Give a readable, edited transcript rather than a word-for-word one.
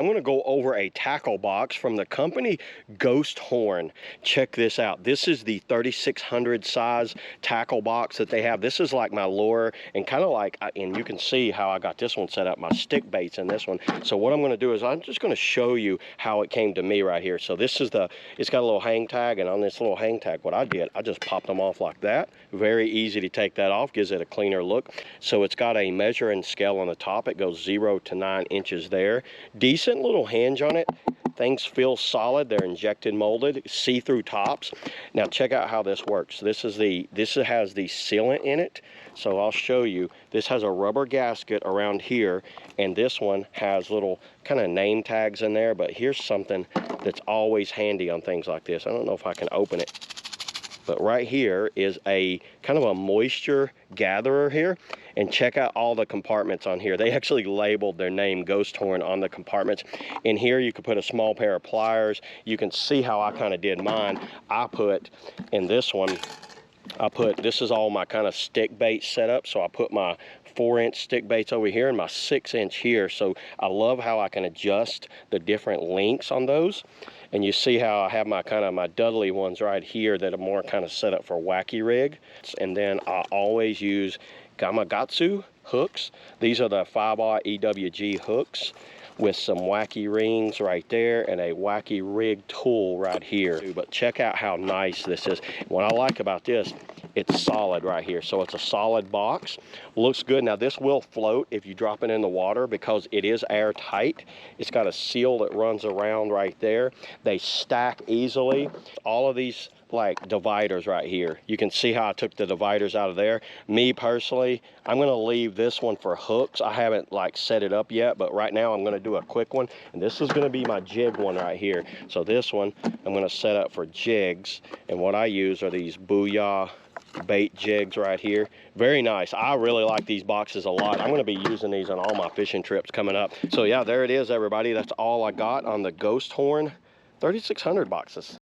I'm going to go over a tackle box from the company Ghosthorn. Check this out. This is the 3600 size tackle box that they have. This is like my lure and kind of like, and you can see how I got this one set up, my stick baits in this one. So what I'm going to do is I'm just going to show you how it came to me right here. So this is it's got a little hang tag, and on this little hang tag, what I did, I just popped them off like that. Very easy to take that off, gives it a cleaner look. So it's got a measure and scale on the top. It goes 0 to 9 inches there. Decent little hinge on it. Things feel solid. They're injected molded, see-through tops. Now check out how this works. This has the sealant in it. So I'll show you. This has a rubber gasket around here, and this one has little kind of name tags in there. But here's something that's always handy on things like this. I don't know if I can open it, but right here is a kind of a moisture gatherer here. And check out all the compartments on here. They actually labeled their name Ghosthorn on the compartments. In here you could put a small pair of pliers. You can see how I kind of did mine. I put in this one, this is all my kind of stick bait setup. So I put my 4-inch stick baits over here and my 6-inch here. So I love how I can adjust the different lengths on those. And you see how I have my my Dudley ones right here that are more kind of set up for wacky rig. And then I always use Gamakatsu hooks. These are the 5/0 EWG hooks with some wacky rings right there and a wacky rig tool right here. But check out how nice this is. What I like about this, it's solid right here. So it's a solid box. Looks good. Now this will float if you drop it in the water because it is airtight. It's got a seal that runs around right there. They stack easily. All of these like dividers right here. You can see how I took the dividers out of there. Me personally, I'm gonna leave this one for hooks. I haven't like set it up yet, but right now I'm gonna do a quick one. And this is gonna be my jig one right here. So this one, I'm gonna set up for jigs. And what I use are these Booyah bait jigs right here. Very nice. I really like these boxes a lot. I'm going to be using these on all my fishing trips coming up. So yeah, there it is, everybody. That's all I got on the Ghosthorn 3600 boxes.